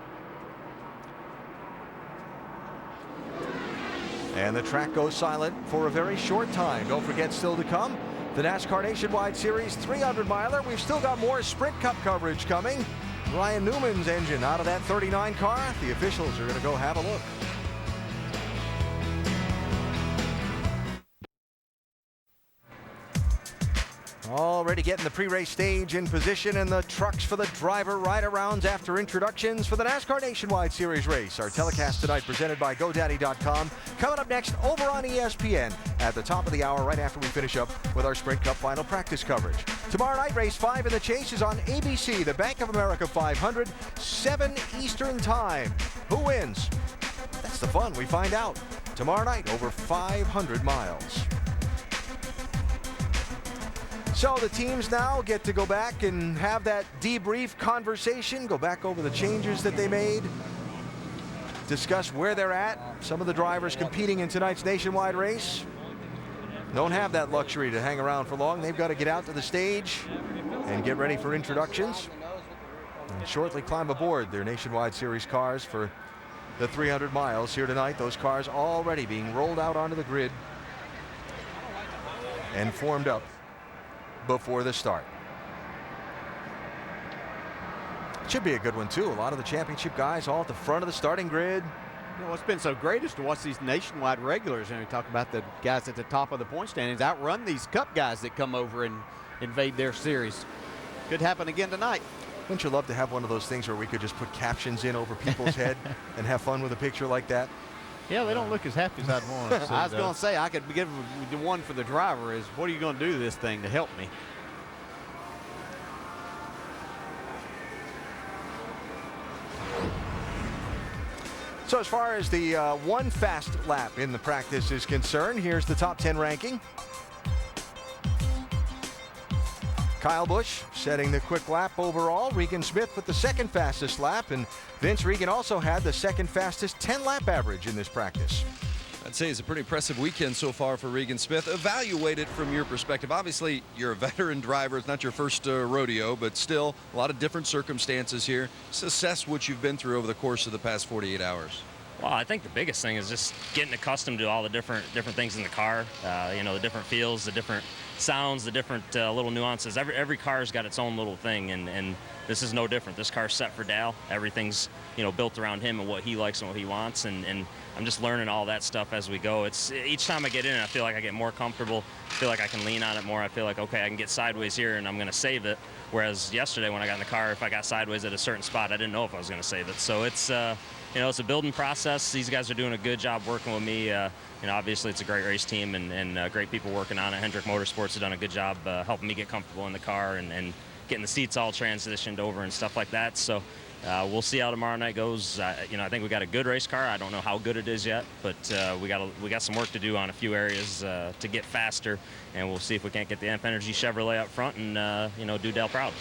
And the track goes silent for a very short time. Don't forget, still to come, the NASCAR Nationwide Series 300-miler. We've still got more Sprint Cup coverage coming. Ryan Newman's engine out of that 39 car. The officials are going to go have a look. Already getting the pre-race stage in position, and the trucks for the driver ride-arounds after introductions for the NASCAR Nationwide Series race. Our telecast tonight presented by GoDaddy.com. Coming up next over on ESPN at the top of the hour, right after we finish up with our Sprint Cup final practice coverage. Tomorrow night, race 5 in the chase is on ABC, the Bank of America 500, 7 Eastern time. Who wins? That's the fun. We find out tomorrow night over 500 miles. So the teams now get to go back and have that debrief conversation, go back over the changes that they made, discuss where they're at. Some of the drivers competing in tonight's nationwide race don't have that luxury to hang around for long. They've got to get out to the stage and get ready for introductions and shortly climb aboard their Nationwide Series cars for the 300 miles here tonight. Those cars already being rolled out onto the grid and formed up before the start. Should be a good one too. A lot of the championship guys all at the front of the starting grid. What's been so great is to watch these nationwide regulars, and we talk about the guys at the top of the point standings outrun these cup guys that come over and invade their series. Could happen again tonight. Wouldn't you love to have one of those things where we could just put captions in over people's head and have fun with a picture like that? Yeah, they don't look as happy as I'd want. I was going to say, I could give the one for the driver is, what are you going to do to this thing to help me? So as far as the one fast lap in the practice is concerned, here's the top 10 ranking. Kyle Busch setting the quick lap overall. Regan Smith with the second fastest lap, and Vince Regan also had the second fastest 10-lap average in this practice. I'd say it's a pretty impressive weekend so far for Regan Smith. Evaluate it from your perspective. Obviously, you're a veteran driver. It's not your first rodeo, but still a lot of different circumstances here. Just assess what you've been through over the course of the past 48 hours. Well, I think the biggest thing is just getting accustomed to all the different things in the car. You know, the different feels, the different sounds, the different little nuances. Every car's got its own little thing, and this is no different. This car's set for Dale. Everything's, you know, built around him and what he likes and what he wants, and I'm just learning all that stuff as we go. It's each time I get in, I feel like I get more comfortable. I feel like I can lean on it more. I feel like, okay, I can get sideways here and I'm going to save it. Whereas yesterday when I got in the car, if I got sideways at a certain spot, I didn't know if I was going to save it. So it's you know, it's a building process. These guys are doing a good job working with me. You know, obviously it's a great race team and great people working on it. Hendrick Motorsports have done a good job helping me get comfortable in the car and getting the seats all transitioned over and stuff like that. So, We'll see how tomorrow night goes. You know, I think we got a good race car. I don't know how good it is yet, but we got some work to do on a few areas to get faster, and we'll see if we can't get the Amp Energy Chevrolet up front and you know, do Dale proud.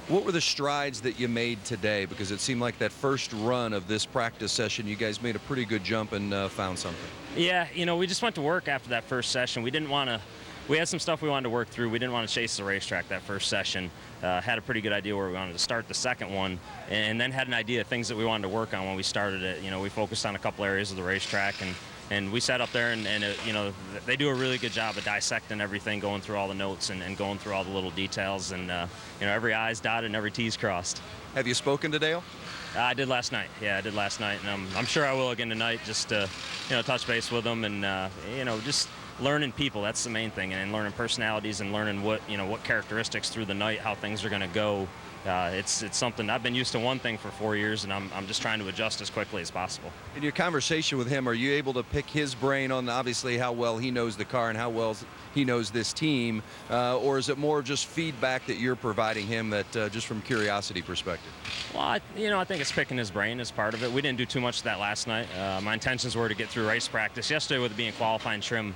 What were the strides that you made today? Because it seemed like that first run of this practice session, you guys made a pretty good jump and found something. Yeah, you know, we just went to work after that first session. We had some stuff we wanted to work through. We didn't want to chase the racetrack that first session. Had a pretty good idea where we wanted to start the second one, and then had an idea of things that we wanted to work on when we started it. You know, we focused on a couple areas of the racetrack, and we sat up there, and you know, they do a really good job of dissecting everything, going through all the notes and going through all the little details, and you know, every I's dotted and every T's crossed. Have you spoken to Dale? I did last night. Yeah, I did last night, and I'm sure I will again tonight, just to, you know, touch base with him, and you know, just learning people. That's the main thing, and learning personalities and learning what characteristics through the night, how things are going to go. It's something I've been used to one thing for 4 years, and I'm just trying to adjust as quickly as possible. In your conversation with him, are you able to pick his brain on obviously how well he knows the car and how well he knows this team, or is it more just feedback that you're providing him that just from curiosity perspective? Well, I think it's picking his brain as part of it. We didn't do too much of that last night. My intentions were to get through race practice. Yesterday, with it being qualifying trim,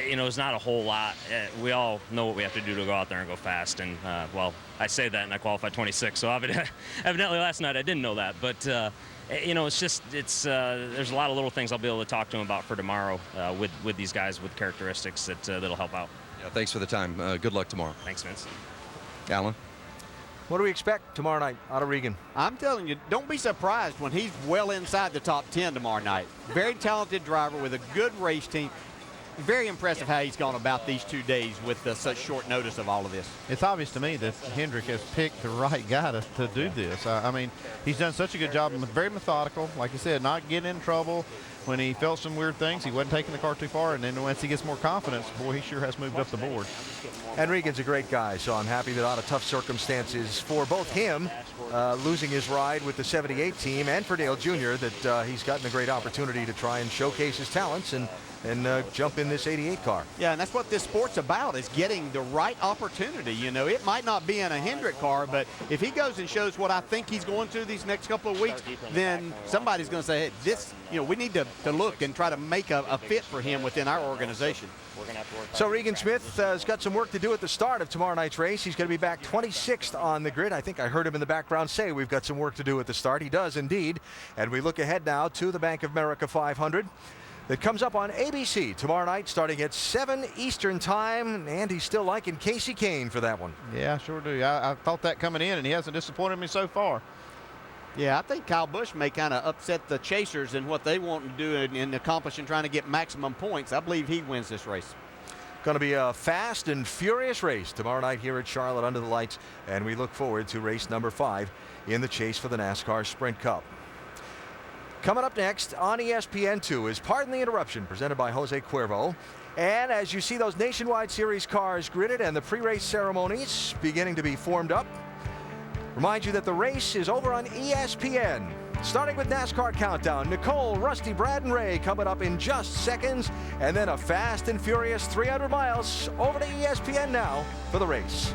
you know, it's not a whole lot. We all know what we have to do to go out there and go fast. And, well, I say that and I qualified 26. So evidently last night I didn't know that. But, you know, there's a lot of little things I'll be able to talk to him about for tomorrow with these guys with characteristics that'll help out. Yeah, thanks for the time. Good luck tomorrow. Thanks, Vince. Alan? What do we expect tomorrow night out of Regan? I'm telling you, don't be surprised when he's well inside the top 10 tomorrow night. Very talented driver with a good race team. Very impressive how he's gone about these 2 days with such short notice of all of this. It's obvious to me that Hendrick has picked the right guy to do this. I mean, he's done such a good job, very methodical. Like you said, not getting in trouble. When he felt some weird things, he wasn't taking the car too far, and then once he gets more confidence, boy, he sure has moved up the board. And Regan's a great guy, so I'm happy that out of tough circumstances for both him, losing his ride with the 78 team, and for Dale Jr., that he's gotten a great opportunity to try and showcase his talents and jump in this 88 car. Yeah, and that's what this sport's about, is getting the right opportunity. You know, it might not be in a Hendrick car, but if he goes and shows what I think he's going to these next couple of weeks, then somebody's going to say, hey, this, you know, we need to look and try to make a fit for him within our organization. So Regan Smith has got some work to do at the start of tomorrow night's race. He's going to be back 26th on the grid. I think I heard him in the background say we've got some work to do at the start. He does indeed. And we look ahead now to the Bank of America 500. That comes up on ABC tomorrow night starting at 7 Eastern time, and he's still liking Kasey Kahne for that one. Yeah, I sure do. I thought that coming in, and he hasn't disappointed me so far. Yeah, I think Kyle Busch may kind of upset the chasers in what they want to do in accomplishing trying to get maximum points. I believe he wins this race. Going to be a fast and furious race tomorrow night here at Charlotte under the lights, and we look forward to race number 5 in the chase for the NASCAR Sprint Cup. Coming up next on ESPN2 is Pardon the Interruption, presented by Jose Cuervo. And as you see those Nationwide Series cars gridded and the pre-race ceremonies beginning to be formed up, remind you that the race is over on ESPN. Starting with NASCAR Countdown, Nicole, Rusty, Brad, and Ray coming up in just seconds. And then a fast and furious 300 miles over to ESPN now for the race.